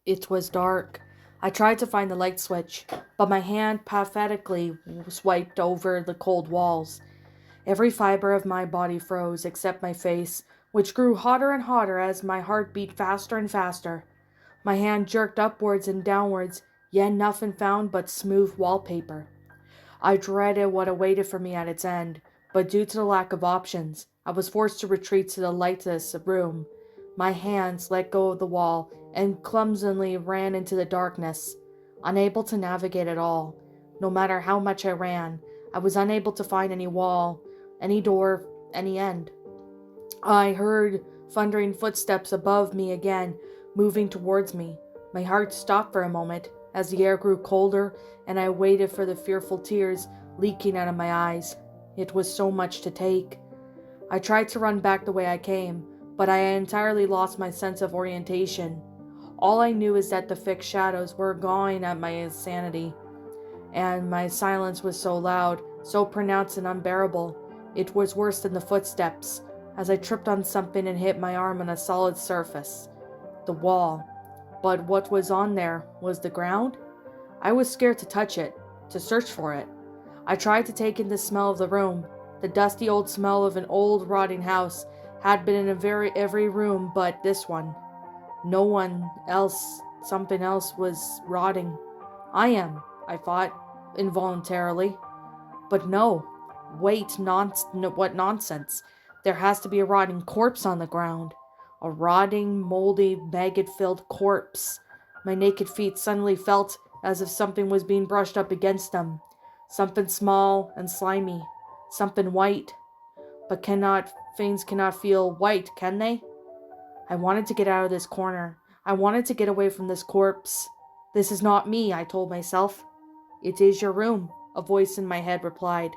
It was dark. I tried to find the light switch, but my hand pathetically swiped over the cold walls. Every fiber of my body froze except my face, which grew hotter and hotter as my heart beat faster and faster. My hand jerked upwards and downwards, yet nothing found but smooth wallpaper. I dreaded what awaited for me at its end, but due to the lack of options, I was forced to retreat to the lightless room. My hands let go of the wall and clumsily ran into the darkness, unable to navigate at all. No matter how much I ran, I was unable to find any wall, any door, any end. I heard thundering footsteps above me again, moving towards me. My heart stopped for a moment as the air grew colder and I waited for the fearful tears leaking out of my eyes. It was so much to take. I tried to run back the way I came, but I had entirely lost my sense of orientation. All I knew is that the thick shadows were gnawing at my insanity, and my silence was so loud, so pronounced and unbearable. It was worse than the footsteps, as I tripped on something and hit my arm on a solid surface. The wall. But what was on there was the ground? I was scared to touch it, to search for it. I tried to take in the smell of the room. The dusty old smell of an old rotting house had been in every room but this one. No one else, something else was rotting. I am, I thought, involuntarily. But no. Wait, what nonsense. There has to be a rotting corpse on the ground. A rotting, moldy, maggot-filled corpse. My naked feet suddenly felt as if something was being brushed up against them. Something small and slimy. Something white. But things cannot feel white, can they? I wanted to get out of this corner. I wanted to get away from this corpse. This is not me, I told myself. It is your room, a voice in my head replied.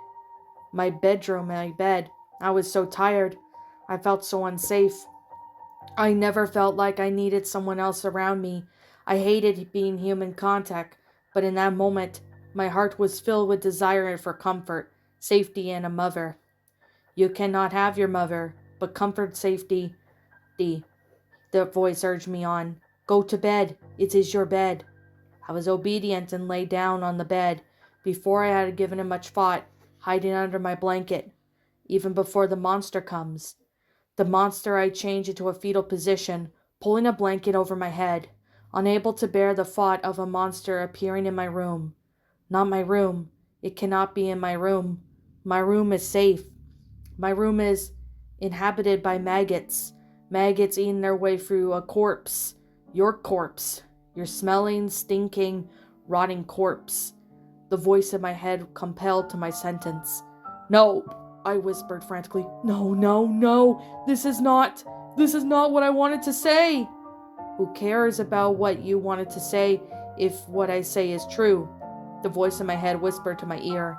My bedroom, my bed. I was so tired. I felt so unsafe. I never felt like I needed someone else around me. I hated being human contact, but in that moment, my heart was filled with desire for comfort, safety, and a mother. You cannot have your mother, but comfort, safety, the voice urged me on. Go to bed. It is your bed. I was obedient and lay down on the bed. Before I had given it much thought, hiding under my blanket. Even before the monster comes. The monster I changed into a fetal position, pulling a blanket over my head, unable to bear the thought of a monster appearing in my room. Not my room. It cannot be in my room. My room is safe. My room is inhabited by maggots. Maggots eating their way through a corpse. Your corpse. Your smelling, stinking, rotting corpse. The voice in my head compelled to my sentence. No, I whispered frantically. No, no, no. This is not what I wanted to say. Who cares about what you wanted to say if what I say is true? The voice in my head whispered to my ear.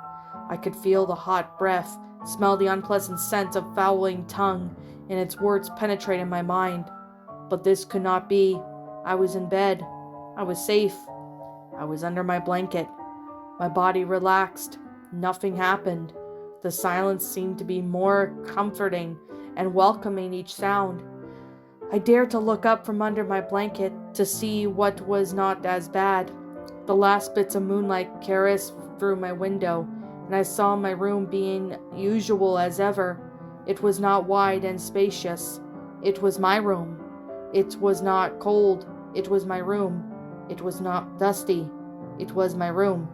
I could feel the hot breath, smell the unpleasant scent of fouling tongue, and its words penetrated my mind. But this could not be. I was in bed. I was safe. I was under my blanket. My body relaxed. Nothing happened. The silence seemed to be more comforting and welcoming each sound. I dared to look up from under my blanket to see what was not as bad. The last bits of moonlight caressed through my window, and I saw my room being usual as ever. It was not wide and spacious. It was my room. It was not cold. It was my room. It was not dusty. It was my room.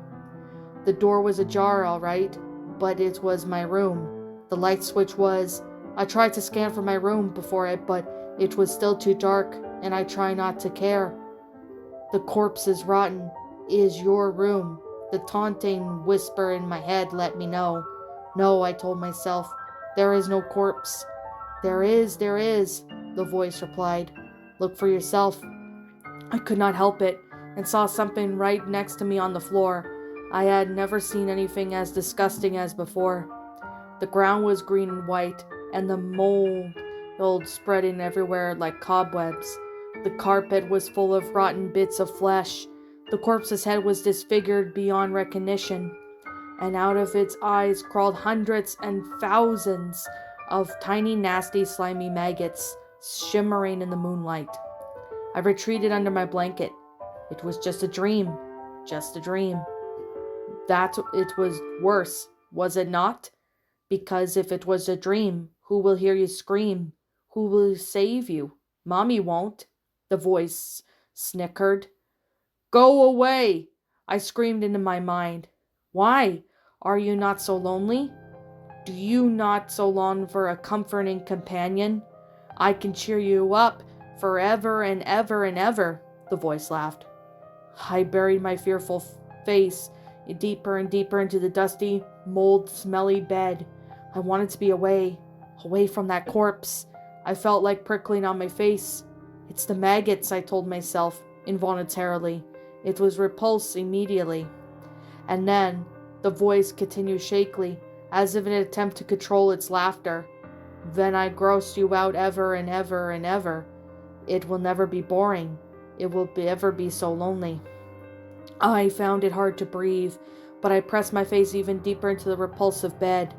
The door was ajar, all right, but it was my room. The light switch was. I tried to scan for my room before it, but it was still too dark, and I try not to care. The corpse is rotten. It is your room. The taunting whisper in my head let me know. No, I told myself. There is no corpse. There is, the voice replied. Look for yourself. I could not help it, and saw something right next to me on the floor. I had never seen anything as disgusting as before. The ground was green and white, and the mold spreading everywhere like cobwebs. The carpet was full of rotten bits of flesh. The corpse's head was disfigured beyond recognition, and out of its eyes crawled hundreds and thousands of tiny, nasty, slimy maggots, shimmering in the moonlight. I retreated under my blanket, It was just a dream. Just a dream. That it was worse, was it not? Because if it was a dream, who will hear you scream? Who will save you? Mommy won't. The voice snickered. Go away! I screamed into my mind. Why? Are you not so lonely? Do you not so long for a comforting companion? I can cheer you up forever and ever and ever, the voice laughed. I buried my fearful face deeper and deeper into the dusty, mold-smelly bed. I wanted to be away from that corpse. I felt like prickling on my face. It's the maggots, I told myself, involuntarily. It was repulsed immediately. And then, the voice continued shakily, as if in an attempt to control its laughter. Then I gross you out ever and ever and ever. It will never be boring. It will ever be so lonely. I found it hard to breathe, but I pressed my face even deeper into the repulsive bed.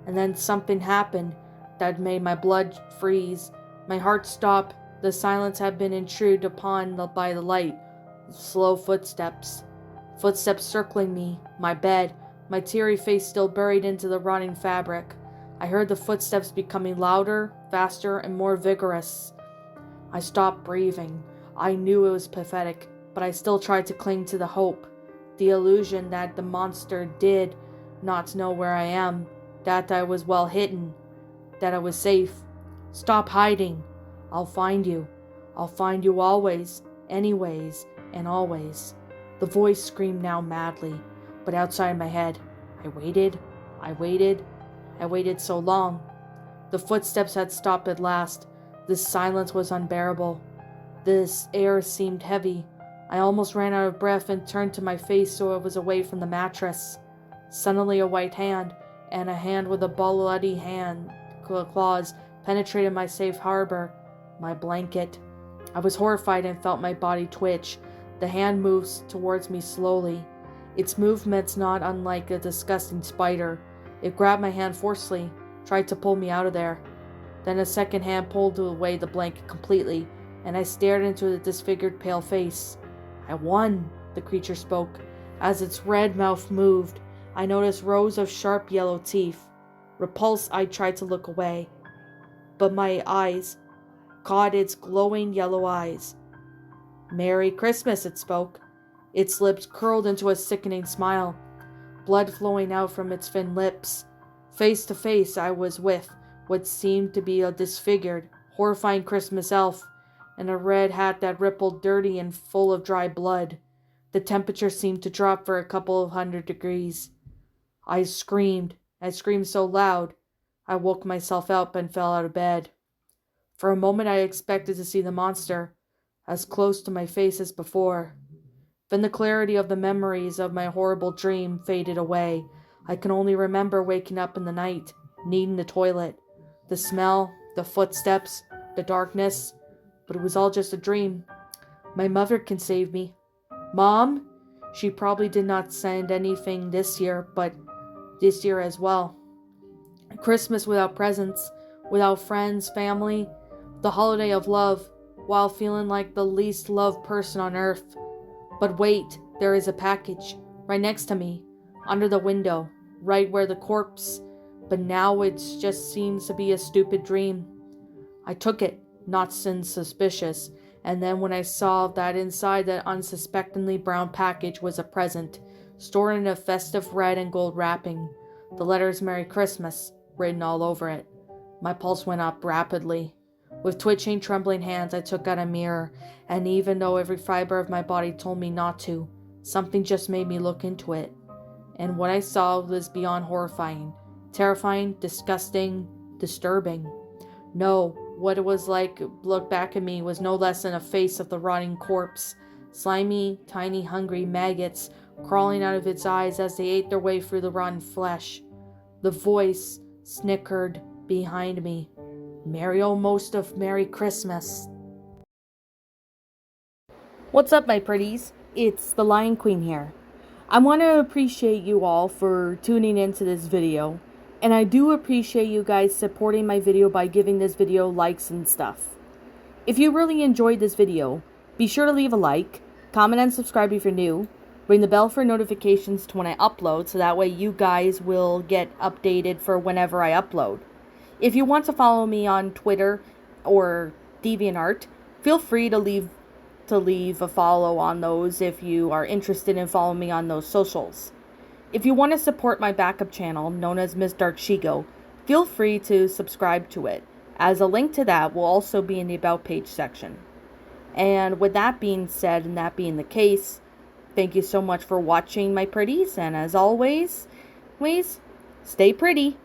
And then something happened that made my blood freeze. My heart stopped. The silence had been intruded upon by the light. Slow footsteps. Footsteps circling me, my bed, my teary face still buried into the rotting fabric. I heard the footsteps becoming louder, faster, and more vigorous. I stopped breathing. I knew it was pathetic, but I still tried to cling to the hope, the illusion that the monster did not know where I am, that I was well hidden, that I was safe. Stop hiding. I'll find you. I'll find you always, anyways, and always. The voice screamed now madly, but outside my head. I waited so long. The footsteps had stopped at last. This silence was unbearable. This air seemed heavy. I almost ran out of breath and turned to my face so it was away from the mattress. Suddenly a white hand, and a hand with a bloody claws, penetrated my safe harbor, my blanket. I was horrified and felt my body twitch. The hand moves towards me slowly. Its movement's not unlike a disgusting spider. It grabbed my hand forcefully, tried to pull me out of there. Then a second hand pulled away the blanket completely, and I stared into the disfigured pale face. I won, the creature spoke. As its red mouth moved, I noticed rows of sharp yellow teeth. Repulsed, I tried to look away, but my eyes caught its glowing yellow eyes. Merry Christmas, it spoke. Its lips curled into a sickening smile, blood flowing out from its thin lips. Face to face, I was with what seemed to be a disfigured, horrifying Christmas elf, and a red hat that rippled dirty and full of dry blood. The temperature seemed to drop for a couple of 100 degrees. I screamed so loud, I woke myself up and fell out of bed. For a moment I expected to see the monster, as close to my face as before. Then the clarity of the memories of my horrible dream faded away. I can only remember waking up in the night, needing the toilet. The smell, the footsteps, the darkness, but it was all just a dream. My mother can save me. Mom? She probably did not send anything this year, but this year as well. Christmas without presents, without friends, family, the holiday of love, while feeling like the least loved person on earth. But wait, there is a package, right next to me, under the window, right where the corpse, but now it just seems to be a stupid dream. I took it, not since suspicious, and then when I saw that inside that unsuspectingly brown package was a present, stored in a festive red and gold wrapping, the letters Merry Christmas written all over it. My pulse went up rapidly. With twitching, trembling hands, I took out a mirror, and even though every fiber of my body told me not to, something just made me look into it. And what I saw was beyond horrifying, terrifying, disgusting, disturbing. No, what it was like looked back at me was no less than a face of the rotting corpse, slimy, tiny, hungry maggots crawling out of its eyes as they ate their way through the rotten flesh. The voice snickered behind me. Merry Christmas. What's up, my pretties? It's the Lion Queen here. I want to appreciate you all for tuning into this video, and I do appreciate you guys supporting my video by giving this video likes and stuff. If you really enjoyed this video, be sure to leave a like, Comment and subscribe if you're new. Ring the bell for notifications to when I upload, so that way you guys will get updated for whenever I upload. If you want to follow me on Twitter or DeviantArt, feel free to leave a follow on those if you are interested in following me on those socials. If you want to support my backup channel, known as Miss Dark Shigo, feel free to subscribe to it, as a link to that will also be in the About page section. And with that being said, and that being the case, thank you so much for watching, my pretties, and as always, please stay pretty.